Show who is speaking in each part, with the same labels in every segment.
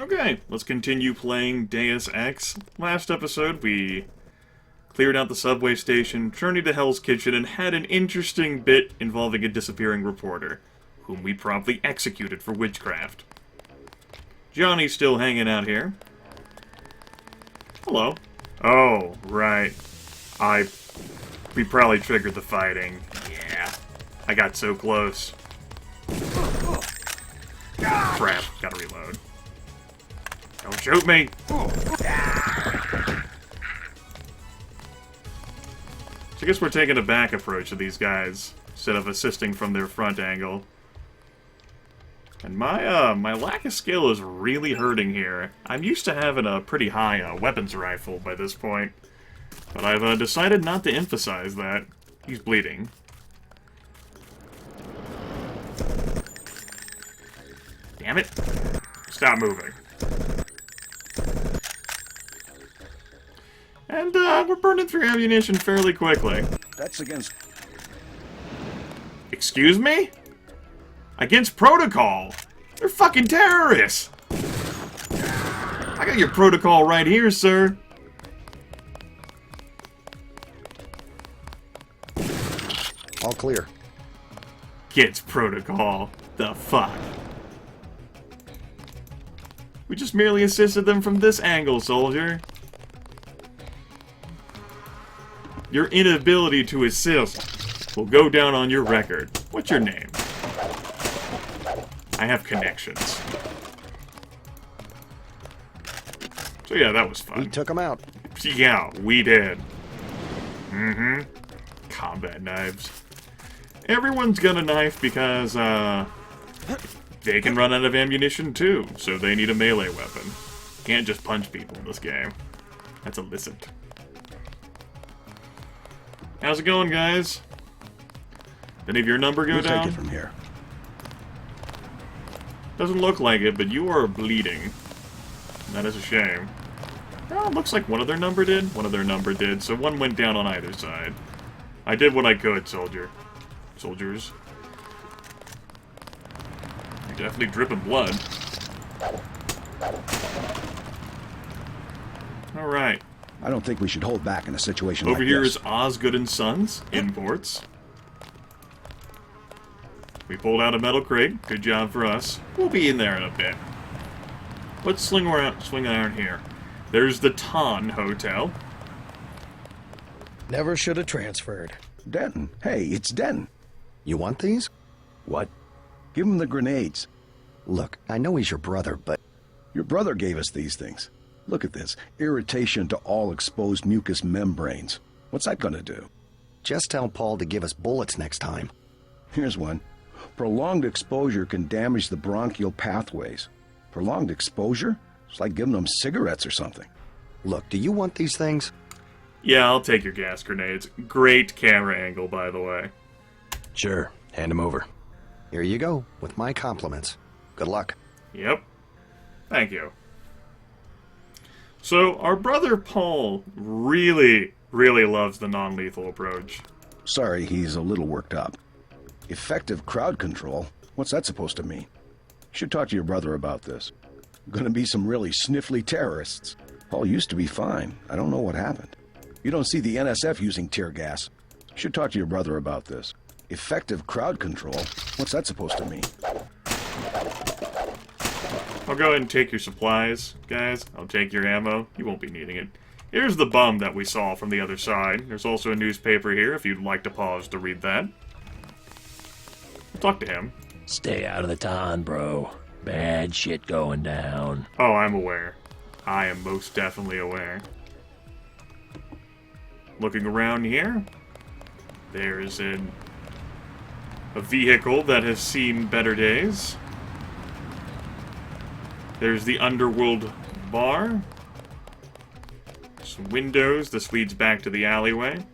Speaker 1: Okay, let's continue playing Deus Ex. Last episode, we cleared out the subway station, journeyed to Hell's Kitchen, and had an interesting bit involving a disappearing reporter, whom we promptly executed for witchcraft. Johnny's still hanging out here. Hello. Oh, right. We probably triggered the fighting. Yeah. I got so close. Crap, gotta reload. Don't shoot me! So I guess we're taking a back approach to these guys, instead of assisting from their front angle. And my lack of skill is really hurting here. I'm used to having a pretty high weapons rifle by this point. But I've decided not to emphasize that. He's bleeding. Damn it. Stop moving. And, we're burning through ammunition fairly quickly.
Speaker 2: That's against...
Speaker 1: Excuse me? Against protocol? They're fucking terrorists! I got your protocol right here, sir.
Speaker 2: All clear.
Speaker 1: Gets protocol. The fuck? We just merely assisted them from this angle, soldier. Your inability to assist will go down on your record. What's your name? I have connections. So yeah, that was fun.
Speaker 2: We took him out.
Speaker 1: Yeah, we did. Mm-hmm. Combat knives. Everyone's got a knife because, they can run out of ammunition too, so they need a melee weapon. Can't just punch people in this game. That's illicit. How's it going, guys? Any of your number go down?
Speaker 2: Take it from here.
Speaker 1: Doesn't look like it, but you are bleeding. That is a shame. Well, it looks like one of their number did. One of their number did, so one went down on either side. I did what I could, soldier. Soldiers. You're definitely dripping blood. Alright.
Speaker 2: I don't think we should hold back in a situation
Speaker 1: Over
Speaker 2: like
Speaker 1: here
Speaker 2: this.
Speaker 1: is Osgood & Sons, imports. We pulled out a metal crate. Good job for us. We'll be in there in a bit. Let's swing around here. There's the Ton Hotel.
Speaker 3: Never should have transferred.
Speaker 2: Denton. Hey, it's Denton.
Speaker 4: You want these?
Speaker 2: What? Give him the grenades.
Speaker 4: Look, I know he's your brother, but...
Speaker 2: Your brother gave us these things. Look at this. Irritation to all exposed mucous membranes. What's that gonna do?
Speaker 4: Just tell Paul to give us bullets next time.
Speaker 2: Here's one. Prolonged exposure can damage the bronchial pathways. Prolonged exposure? It's like giving them cigarettes or something.
Speaker 4: Look, do you want these things?
Speaker 1: Yeah, I'll take your gas grenades. Great camera angle, by the way.
Speaker 4: Sure. Hand them over. Here you go, with my compliments. Good luck.
Speaker 1: Yep. Thank you. So, our brother Paul really loves the non-lethal approach.
Speaker 2: Sorry, he's a little worked up. Effective crowd control? What's that supposed to mean? Should talk to your brother about this. Gonna be some really sniffly terrorists. Paul used to be fine. I don't know what happened. You don't see the NSF using tear gas. Should talk to your brother about this. Effective crowd control? What's that supposed to mean?
Speaker 1: I'll go ahead and take your supplies, guys. I'll take your ammo. You won't be needing it. Here's the bum that we saw from the other side. There's also a newspaper here if you'd like to pause to read that. I'll talk to him.
Speaker 3: Stay out of the ton, bro. Bad shit going down.
Speaker 1: Oh, I'm aware. I am most definitely aware. Looking around here, there's a vehicle that has seen better days. There's the Underworld Bar. Some windows. This leads back to the alleyway.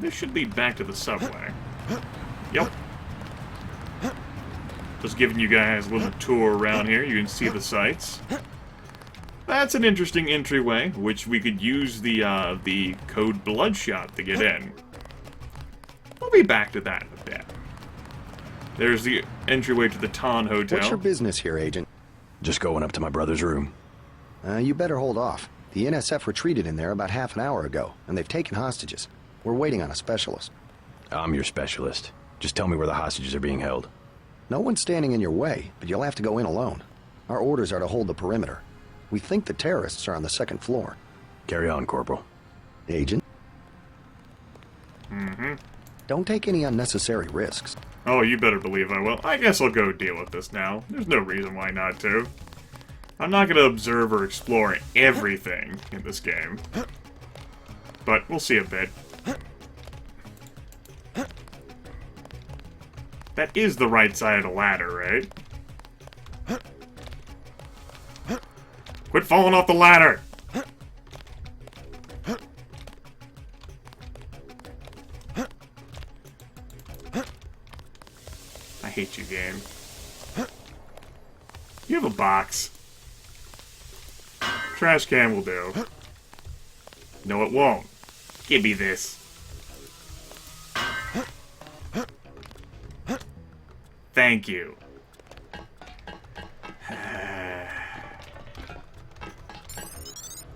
Speaker 1: This should lead back to the subway. Yep. Just giving you guys a little tour around here. You can see the sights. That's an interesting entryway, which we could use the code Bloodshot to get in. We'll be back to that in a bit. There's the entryway to the Ton Hotel.
Speaker 4: What's your business here, Agent?
Speaker 3: Just going up to my brother's room.
Speaker 4: You better hold off. The NSF retreated in there about half an hour ago, and they've taken hostages. We're waiting on a specialist.
Speaker 3: I'm your specialist. Just tell me where the hostages are being held.
Speaker 4: No one's standing in your way, but you'll have to go in alone. Our orders are to hold the perimeter. We think the terrorists are on the second floor.
Speaker 3: Carry on, Corporal.
Speaker 4: Agent? Don't take any unnecessary risks.
Speaker 1: Oh, you better believe I will. I guess I'll go deal with this now. There's no reason why not to. I'm not going to observe or explore everything in this game. But we'll see a bit. That is the right side of the ladder, right? Quit falling off the ladder! I hate you, game. You have a box. Trash can will do. No, it won't. Give me this. Thank you.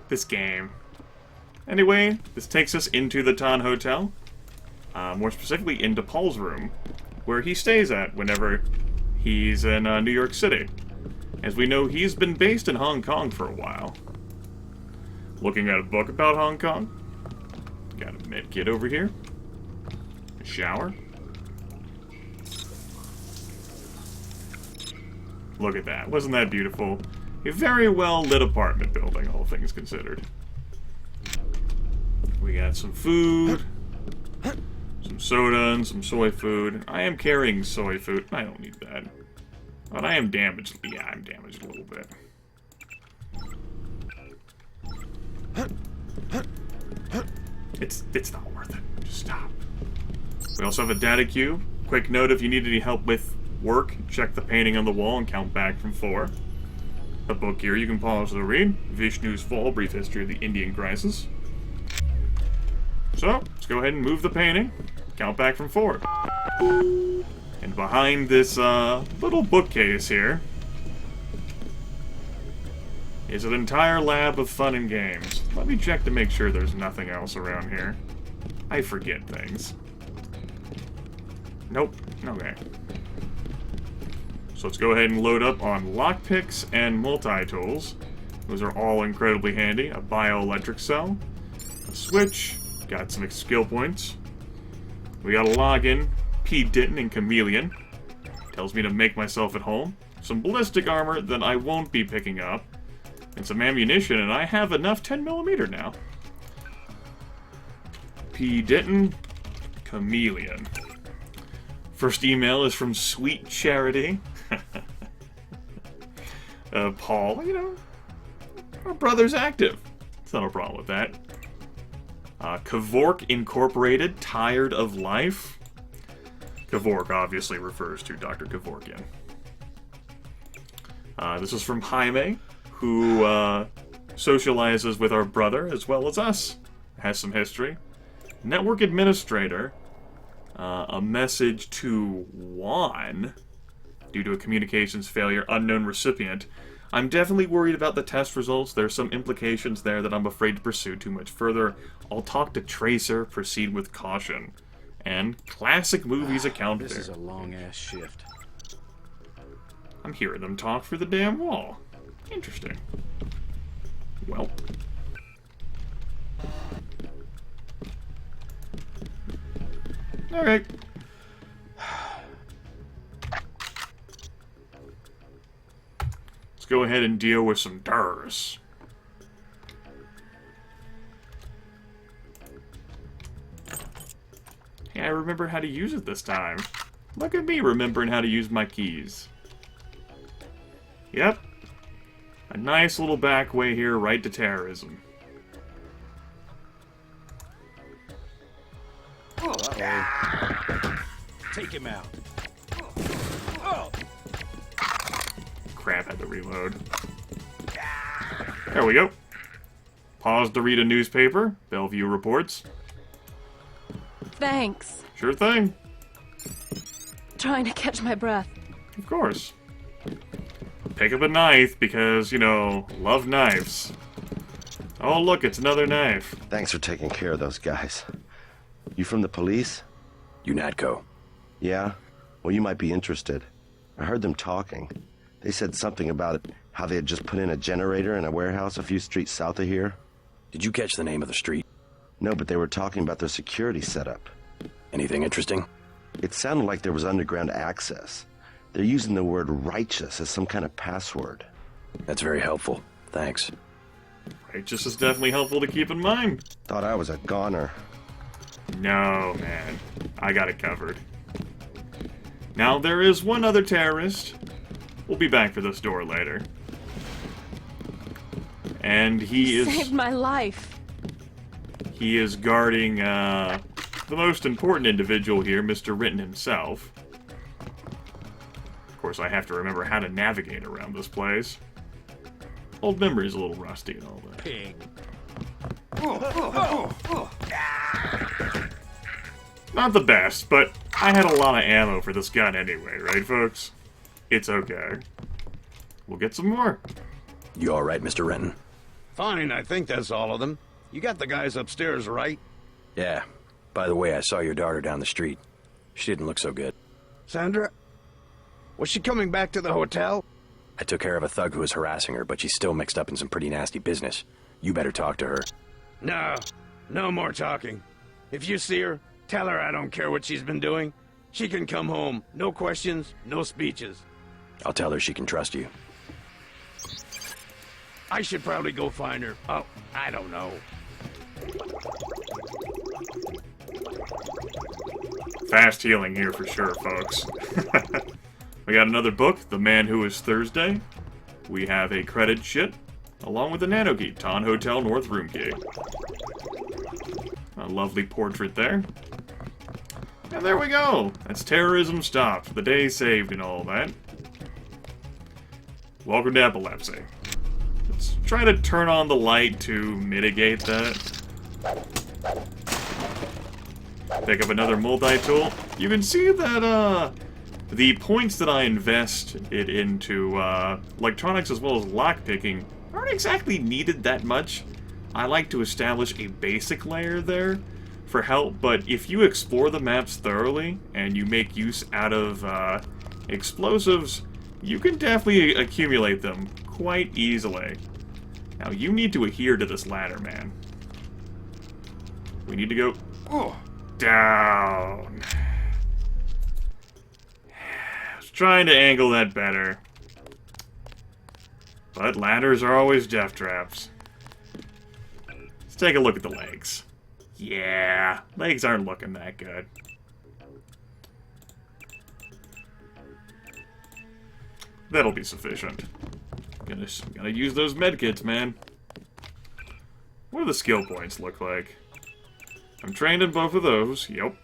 Speaker 1: This game. Anyway, this takes us into the Ton Hotel. More specifically, into Paul's room, where he stays at whenever he's in New York City. As we know, he's been based in Hong Kong for a while. Looking at a book about Hong Kong. Got a med kit over here. A shower. Look at that. Wasn't that beautiful? A very well lit apartment building, all things considered. We got some food. Some soda and some soy food. I am carrying soy food. I don't need that. But I am damaged. Yeah, I'm damaged a little bit. It's not worth it. Just stop. We also have a data cube. Quick note, if you need any help with work, check the painting on the wall and count back from 4. A book here you can pause to read. Vishnu's Fall, Brief History of the Indian Crisis. So, let's go ahead and move the painting. Count back from 4. And behind this little bookcase here is an entire lab of fun and games. Let me check to make sure there's nothing else around here. I forget things. Nope. Okay. So let's go ahead and load up on lockpicks and multi-tools. Those are all incredibly handy. A bioelectric cell, a switch, got some skill points. We got a login, P. Ditton and Chameleon. Tells me to make myself at home. Some ballistic armor that I won't be picking up. And some ammunition, and I have enough 10mm now. P. Ditton, Chameleon. First email is from Sweet Charity. Paul, you know, our brother's active. It's not a problem with that. Kevork Incorporated, Tired of Life. Kevork obviously refers to Dr. Kevorkian. This is from Jaime, who socializes with our brother as well as us. Has some history. Network Administrator. A message to Juan. Due to a communications failure, unknown recipient. I'm definitely worried about the test results. There's some implications there that I'm afraid to pursue too much further. I'll talk to Tracer, proceed with caution. And classic movies account
Speaker 5: This
Speaker 1: there.
Speaker 5: is a long-ass shift.
Speaker 1: I'm hearing them talk through the damn wall. Interesting. Well. Alright. Let's go ahead and deal with some terrorists. Hey, I remember how to use it this time. Look at me remembering how to use my keys. Yep. A nice little back way here right to terrorism.
Speaker 5: Take him out.
Speaker 1: Crap, had to reload. There we go. Pause to read a newspaper. Bellevue reports.
Speaker 6: Thanks.
Speaker 1: Sure thing.
Speaker 6: trying to catch my breath.
Speaker 1: Of course. Pick up a knife because, you know, love knives. Oh, look, it's another knife.
Speaker 7: Thanks for taking care of those guys. You from the police?
Speaker 4: UNATCO.
Speaker 7: Yeah? Well, you might be interested. I heard them talking. They said something about how they had just put in a generator in a warehouse a few streets south of here.
Speaker 4: Did you catch the name of the street?
Speaker 7: No, but they were talking about their security setup.
Speaker 4: Anything interesting?
Speaker 7: It sounded like there was underground access. They're using the word righteous as some kind of password.
Speaker 4: That's very helpful. Thanks.
Speaker 1: Righteous is definitely helpful to keep in mind.
Speaker 7: Thought I was a goner.
Speaker 1: No, man. I got it covered. Now, there is one other terrorist. We'll be back for this door later. And he
Speaker 6: Saved my life.
Speaker 1: He is guarding, the most important individual here, Mr. Ritton himself. Of course, I have to remember how to navigate around this place. Old memory's a little rusty and all that.
Speaker 5: Ping.
Speaker 1: Not the best, but I had a lot of ammo for this gun anyway, right, folks? It's okay. We'll get some more.
Speaker 4: You all right, Mr. Renton?
Speaker 5: Fine, I think that's all of them. You got the guys upstairs, right?
Speaker 4: Yeah. By the way, I saw your daughter down the street. She didn't look so good.
Speaker 5: Sandra? Was she coming back to the hotel?
Speaker 4: I took care of a thug who was harassing her, but she's still mixed up in some pretty nasty business. You better talk to her.
Speaker 5: No. No more talking. If you see her, tell her I don't care what she's been doing. She can come home. No questions, no speeches.
Speaker 4: I'll tell her she can trust you.
Speaker 5: I should probably go find her. Oh, I don't know.
Speaker 1: Fast healing here for sure, folks. We got another book, The Man Who Is Thursday. We have a credit shit, along with a nano key, Ton Hotel North Room key. A lovely portrait there. And there we go! That's terrorism stopped, the day saved and all that. Welcome to epilepsy. Let's try to turn on the light to mitigate that. Pick up another multi-tool. You can see that, the points that I invest it into, electronics as well as lockpicking aren't exactly needed that much. I like to establish a basic layer there for help, but if you explore the maps thoroughly and you make use out of, explosives, you can definitely accumulate them quite easily. Now, you need to adhere to this ladder, man. We need to go down. I was trying to angle that better. But ladders are always death traps. Let's take a look at the legs. Yeah, legs aren't looking that good. That'll be sufficient. Gotta use those medkits, man. What do the skill points look like? I'm trained in both of those. Yep.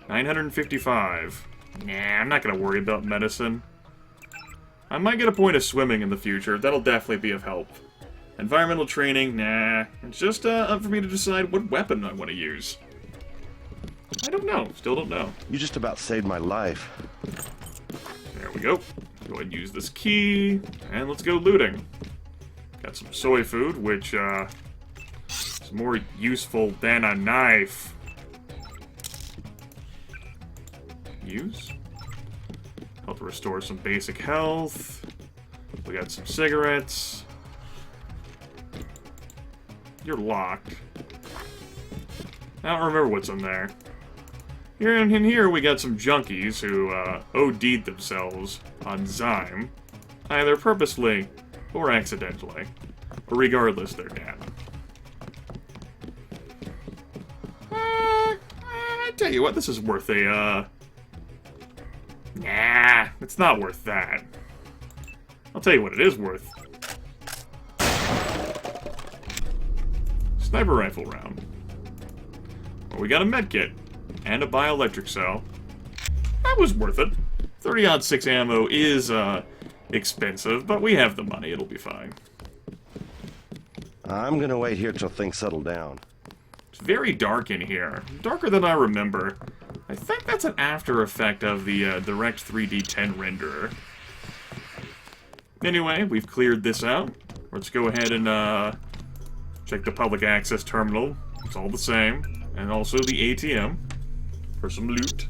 Speaker 1: 955. Nah, I'm not gonna worry about medicine. I might get a point of swimming in the future. That'll definitely be of help. Environmental training, nah. It's just up for me to decide what weapon I want to use. I don't know. Still don't know.
Speaker 7: You just about saved my life.
Speaker 1: There we go. Go ahead and use this key. And let's go looting. Got some soy food, which, is more useful than a knife. Use. Help restore some basic health. We got some cigarettes. You're locked. I don't remember what's in there. Here in here we got some junkies who OD'd themselves on Zyme, either purposely or accidentally. But regardless, they're dead. I tell you what, this is worth a, Nah, it's not worth that. I'll tell you what it is worth. Sniper rifle round. Well, we got a medkit. And a bioelectric cell. That was worth it. 30-06 ammo is, expensive, but we have the money. It'll be fine.
Speaker 7: I'm gonna wait here till things settle down.
Speaker 1: It's very dark in here. Darker than I remember. I think that's an after effect of the Direct 3D10 renderer. Anyway, we've cleared this out. Let's go ahead and check the public access terminal. It's all the same. And also the ATM for some loot.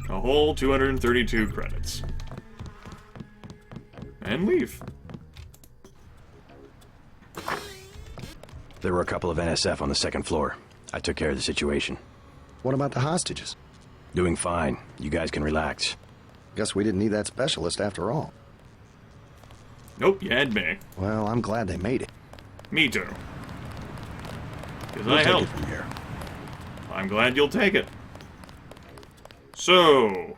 Speaker 1: A whole 232 credits. And leave.
Speaker 8: There were a couple of NSF on the second floor. I took care of the situation.
Speaker 4: What about the hostages?
Speaker 8: Doing fine. You guys can relax.
Speaker 4: Guess we didn't need that specialist after all.
Speaker 1: Nope, you had me.
Speaker 4: Well, I'm glad they made it.
Speaker 1: Me too. Because
Speaker 2: We'll
Speaker 1: I
Speaker 2: take
Speaker 1: helped.
Speaker 2: it from here.
Speaker 1: I'm glad you'll take it. So,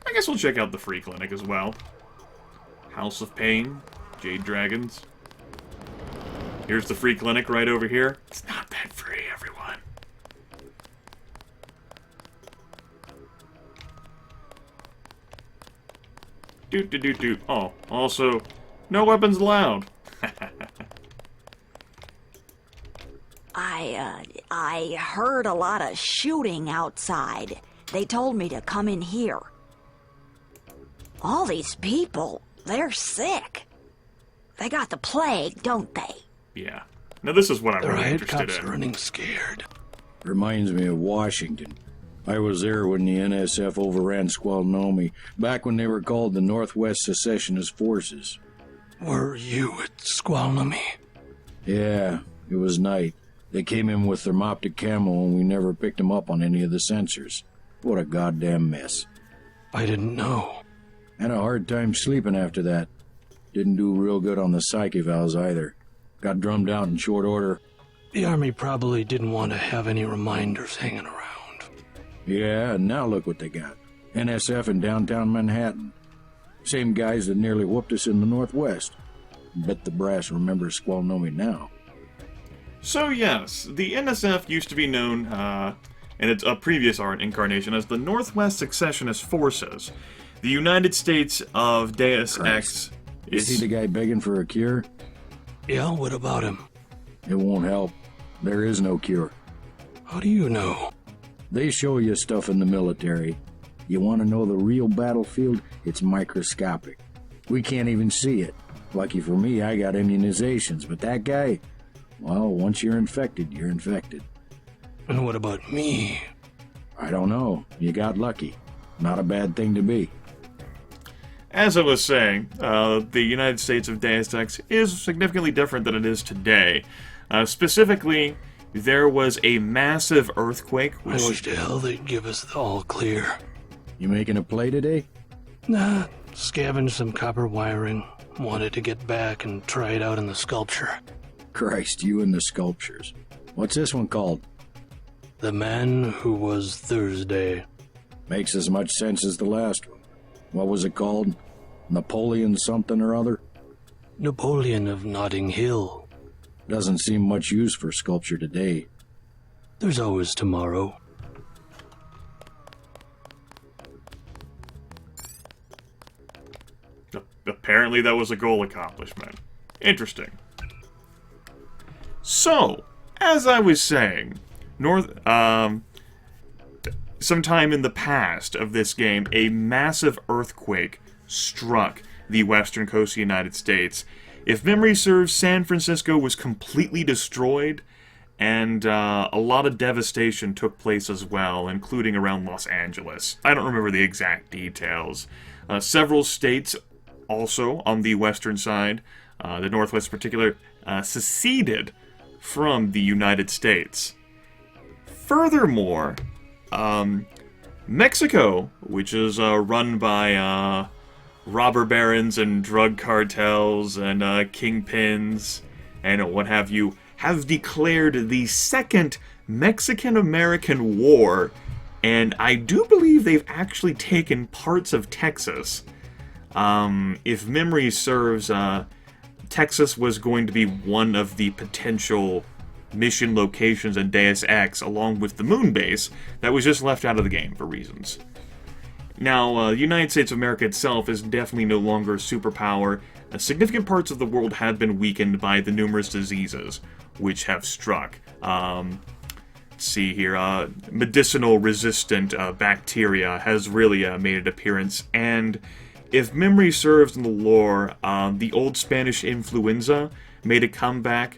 Speaker 1: I guess we'll check out the free clinic as well. House of Pain, Jade Dragons. Here's the free clinic right over here. It's not that free, everyone. Doot doot doot doot. Oh, also, no weapons allowed.
Speaker 9: I heard a lot of shooting outside. They told me to come in here. All these people, they're sick. They got the plague, don't they?
Speaker 1: Yeah. Now this is what I'm
Speaker 10: The
Speaker 1: really
Speaker 10: riot
Speaker 1: interested
Speaker 10: cops
Speaker 1: in.
Speaker 10: are running scared.
Speaker 11: Reminds me of Washington. I was there when the NSF overran Squalnomi, back when they were called the Northwest Secessionist Forces.
Speaker 10: Were you at Squalnomi?
Speaker 11: Yeah, it was night. They came in with thermoptic camo and we never picked them up on any of the sensors. What a goddamn mess.
Speaker 10: I didn't know.
Speaker 11: Had a hard time sleeping after that. Didn't do real good on the psych evals either. Got drummed out in short order.
Speaker 10: The Army probably didn't want to have any reminders hanging around.
Speaker 11: Yeah, and now look what they got. NSF in downtown Manhattan. Same guys that nearly whooped us in the Northwest. Bet the brass remembers Squalnomi now.
Speaker 1: So yes, the NSF used to be known, in its previous art incarnation, as the Northwest Secessionist Forces. The United States of Deus Ex
Speaker 11: Is he the guy begging for a cure?
Speaker 10: Yeah, what about him?
Speaker 11: It won't help. There is no cure.
Speaker 10: How do you know?
Speaker 11: They show you stuff in the military. You want to know the real battlefield? It's microscopic. We can't even see it. Lucky for me, I got immunizations, but that guy, well, once you're infected, you're infected.
Speaker 10: And what about me?
Speaker 11: I don't know. You got lucky. Not a bad thing to be.
Speaker 1: As I was saying, the United States of Deus Ex is significantly different than it is today. Specifically, there was a massive earthquake.
Speaker 10: I wish to hell they'd give us the all clear.
Speaker 11: You making a play today?
Speaker 10: Nah, scavenged some copper wiring. Wanted to get back and try it out in the sculpture.
Speaker 11: Christ, you and the sculptures. What's this one called?
Speaker 10: The Man Who Was Thursday.
Speaker 11: Makes as much sense as the last one. What was it called? Napoleon something or other?
Speaker 10: Napoleon of Notting Hill.
Speaker 11: Doesn't seem much use for sculpture today.
Speaker 10: There's always tomorrow.
Speaker 1: Apparently that was a goal accomplishment. Interesting. So, as I was saying, sometime in the past of this game, a massive earthquake struck the western coast of the United States. If memory serves, San Francisco was completely destroyed, and a lot of devastation took place as well, including around Los Angeles. I don't remember the exact details. Several states also on the western side, the Northwest in particular, seceded from the United States. Furthermore, Mexico, which is run by robber barons and drug cartels and kingpins and what have you, have declared the Second Mexican-American War, and I do believe they've actually taken parts of Texas. If memory serves, Texas was going to be one of the potential mission locations in Deus Ex, along with the moon base, that was just left out of the game for reasons. Now, the United States of America itself is definitely no longer a superpower. Significant parts of the world have been weakened by the numerous diseases which have struck. let's see here, medicinal resistant bacteria has really made an appearance, and if memory serves in the lore, the old Spanish influenza made a comeback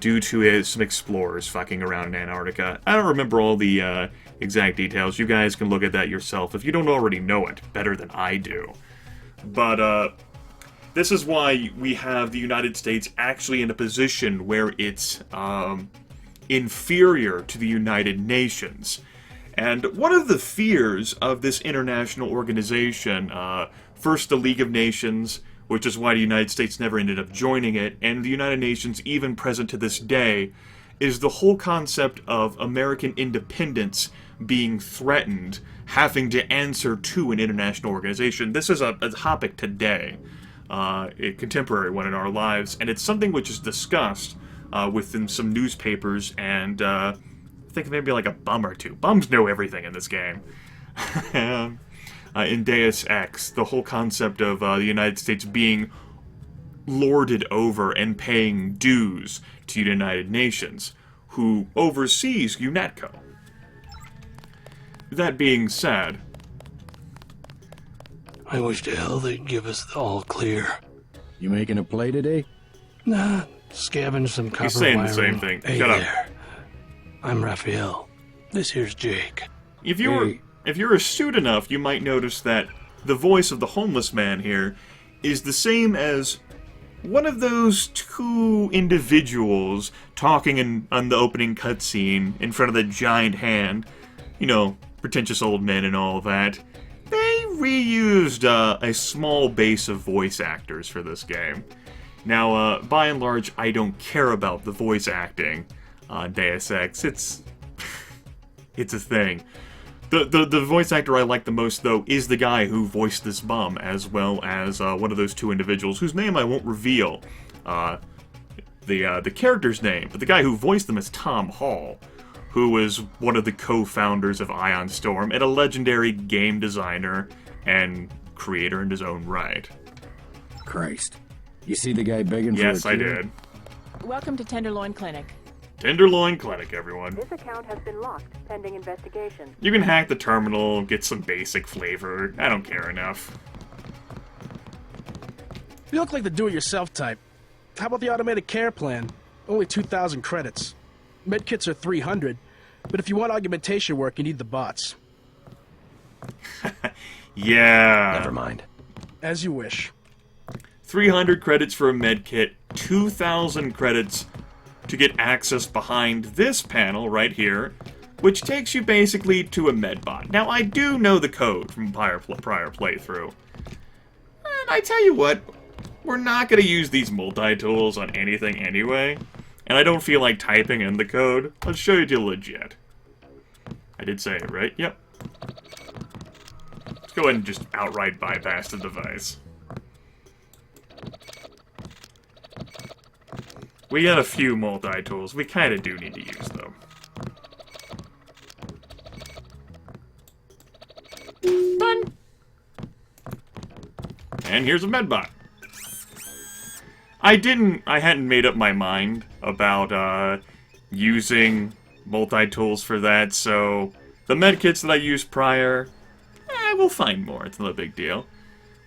Speaker 1: due to some explorers fucking around in Antarctica. I don't remember all the exact details. You guys can look at that yourself if you don't already know it better than I do. But this is why we have the United States actually in a position where it's inferior to the United Nations. And one of the fears of this international organization, first the League of Nations, which is why the United States never ended up joining it, and the United Nations even present to this day, is the whole concept of American independence being threatened, having to answer to an international organization. This is a topic today, a contemporary one in our lives, and it's something which is discussed within some newspapers, and I think maybe like a bum or two. Bums know everything in this game. In Deus Ex, the whole concept of the United States being lorded over and paying dues to the United Nations, who oversees UNESCO. That being said,
Speaker 10: I wish to hell they'd give us the all clear.
Speaker 11: You making a play today?
Speaker 10: Nah, scavenge some copper
Speaker 1: he's saying
Speaker 10: wiring.
Speaker 1: the same thing.
Speaker 10: Hey
Speaker 1: Shut
Speaker 10: there.
Speaker 1: up.
Speaker 10: I'm Raphael. This here's Jake.
Speaker 1: If you're astute enough, you might notice that the voice of the homeless man here is the same as one of those two individuals talking on the opening cutscene in front of the giant hand. You know, pretentious old men and all that. They reused a small base of voice actors for this game. Now, by and large, I don't care about the voice acting on Deus Ex. It's a thing. The voice actor I like the most, though, is the guy who voiced this bum, as well as one of those two individuals, whose name I won't reveal the character's name, but the guy who voiced them is Tom Hall, who was one of the co-founders of Ion Storm, and a legendary game designer and creator in his own right.
Speaker 11: Christ. You see the guy begging for a
Speaker 1: Yes, I
Speaker 11: cure?
Speaker 1: did.
Speaker 6: Welcome to Tenderloin Clinic.
Speaker 1: Tenderloin Clinic, everyone.
Speaker 12: This account has been locked, pending investigation.
Speaker 1: You can hack the terminal, get some basic flavor. I don't care enough.
Speaker 13: You look like the do-it-yourself type. How about the automated care plan? Only 2,000 credits. Medkits are 300, but if you want augmentation work, you need the bots.
Speaker 1: Yeah.
Speaker 8: Never mind.
Speaker 13: As you wish.
Speaker 1: 300 credits for a medkit, 2,000 credits to get access behind this panel right here, which takes you basically to a medbot. Now, I do know the code from prior playthrough. And I tell you what, we're not going to use these multi-tools on anything anyway, and I don't feel like typing in the code. Let's show you the legit. I did say it, right? Yep. Let's go ahead and just outright bypass the device. We got a few multi-tools. We kind of do need to use them. Done! And here's a medbot. I hadn't made up my mind about using multi-tools for that, so the medkits that I used prior, we'll find more. It's not a big deal.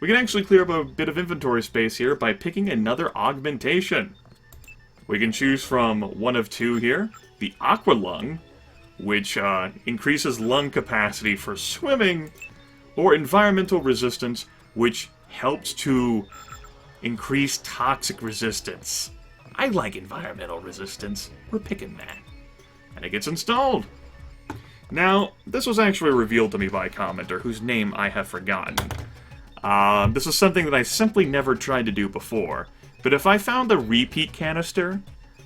Speaker 1: We can actually clear up a bit of inventory space here by picking another augmentation. We can choose from one of two here. The Aqua Lung, which increases lung capacity for swimming, or Environmental Resistance, which helps to increase toxic resistance. I like environmental resistance. We're picking that. And it gets installed. Now, this was actually revealed to me by a commenter whose name I have forgotten. This is something that I simply never tried to do before. But if I found the repeat canister,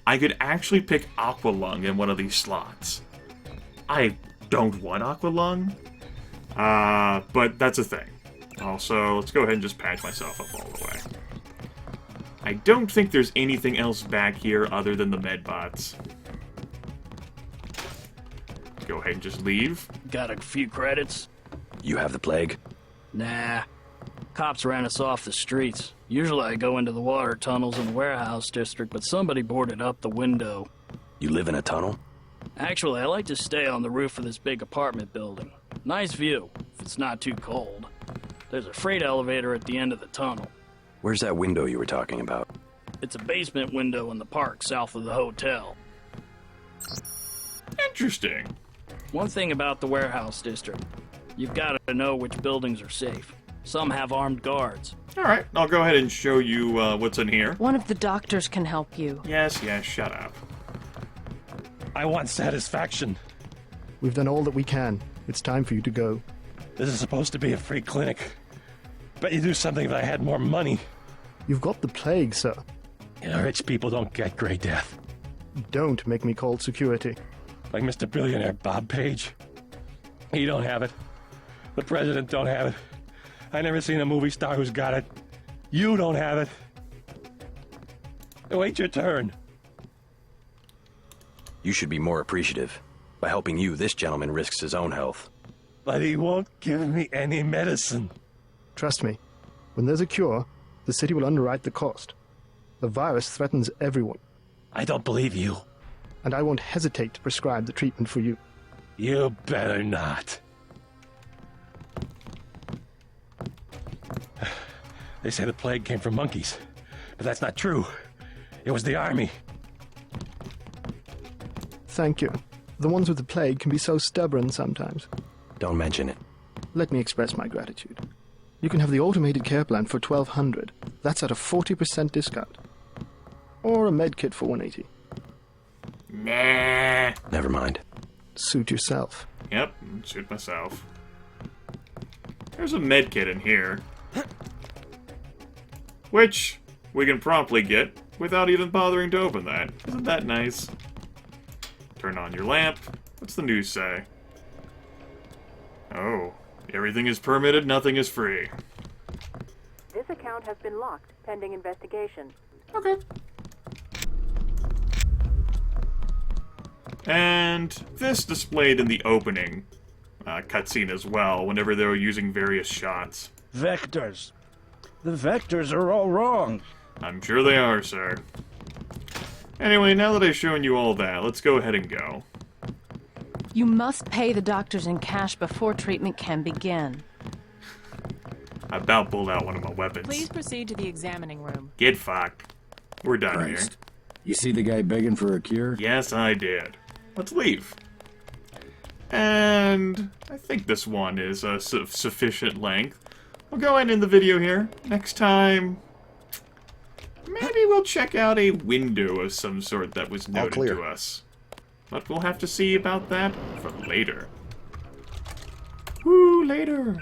Speaker 1: I could actually pick Aqua Lung in one of these slots. I don't want Aqua Lung, but that's a thing. Also, let's go ahead and just patch myself up all the way. I don't think there's anything else back here other than the medbots. Go ahead and just leave.
Speaker 14: Got a few credits?
Speaker 8: You have the plague?
Speaker 14: Nah. Cops ran us off the streets. Usually I go into the water tunnels in the warehouse district, but somebody boarded up the window.
Speaker 8: You live in a tunnel?
Speaker 14: Actually, I like to stay on the roof of this big apartment building. Nice view, if it's not too cold. There's a freight elevator at the end of the tunnel.
Speaker 8: Where's that window you were talking about?
Speaker 14: It's a basement window in the park south of the hotel.
Speaker 1: Interesting.
Speaker 14: One thing about the warehouse district, you've got to know which buildings are safe. Some have armed guards.
Speaker 1: Alright, I'll go ahead and show you what's in here.
Speaker 15: One of the doctors can help you.
Speaker 1: Yes, shut up.
Speaker 16: I want satisfaction.
Speaker 13: We've done all that we can. It's time for you to go.
Speaker 16: This is supposed to be a free clinic. Bet you do something if I had more money.
Speaker 13: You've got the plague, sir.
Speaker 16: Rich people don't get gray death.
Speaker 13: Don't make me call security.
Speaker 16: Like Mr. Billionaire Bob Page. He don't have it. The president don't have it. I never seen a movie star who's got it. You don't have it. Wait your turn.
Speaker 8: You should be more appreciative. By helping you, this gentleman risks his own health.
Speaker 16: But he won't give me any medicine.
Speaker 13: Trust me. When there's a cure, the city will underwrite the cost. The virus threatens everyone.
Speaker 16: I don't believe you.
Speaker 13: And I won't hesitate to prescribe the treatment for you.
Speaker 16: You better not. They say the plague came from monkeys, but that's not true. It was the army.
Speaker 13: Thank you. The ones with the plague can be so stubborn sometimes.
Speaker 8: Don't mention it.
Speaker 13: Let me express my gratitude. You can have the automated care plan for $1,200. That's at a 40% discount. Or a med kit for $180.
Speaker 1: Nah.
Speaker 8: Never mind.
Speaker 13: Suit yourself.
Speaker 1: Yep, shoot myself. There's a med kit in here. Which we can promptly get without even bothering to open that. Isn't that nice? Turn on your lamp. What's the news say? Oh, everything is permitted, nothing is free.
Speaker 12: This account has been locked, pending investigation.
Speaker 1: Okay. And this displayed in the opening cutscene as well, whenever they were using various shots.
Speaker 17: Vectors. The vectors are all wrong.
Speaker 1: I'm sure they are, sir. Anyway, now that I've shown you all that, let's go ahead and go.
Speaker 15: You must pay the doctors in cash before treatment can begin.
Speaker 1: I about pulled out one of my weapons.
Speaker 6: Please proceed to the examining room.
Speaker 1: Get fucked. We're done
Speaker 11: Christ.
Speaker 1: here.
Speaker 11: You see the guy begging for a cure?
Speaker 1: Yes, I did. Let's leave. And I think this one is of sufficient length. We'll go ahead and end the video here. Next time, maybe we'll check out a window of some sort that was noted to us. But we'll have to see about that for later. Woo, later.